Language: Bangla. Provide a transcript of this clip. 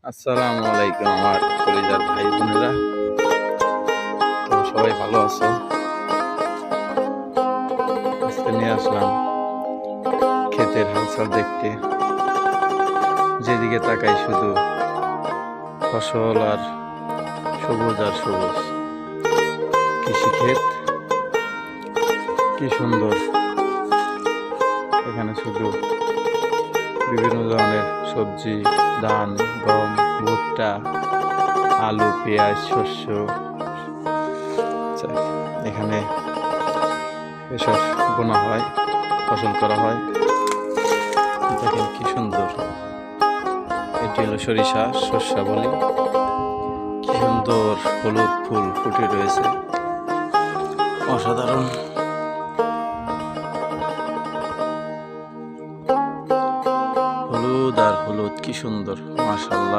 আসসালামু আলাইকুম আমার কলিজার ভাই বোনেরা। তো সবাই ভালো আছো? আজকে নিয়ে আসলাম ক্ষেতের হালচাল দেখতে। যেদিকে তাকাই শুধু ফসল আর সবুজ আর সবুজ। কৃষিক্ষেত কি সুন্দর! এখানে শুধু বিভিন্ন ধরনের সবজি, ধান, গম, ভুট্টা, আলু, পেঁয়াজ, শস্য। এখানে এসব বোনা হয়, ফসল করা হয়। দেখেন কি সুন্দর! এটি হলো সরিষা, শস্যা বলি। কি সুন্দর হলুদ ফুল ফুটে রয়েছে, অসাধারণ। হলুদ আর হলুদ, কি সুন্দর, মাশাআল্লাহ।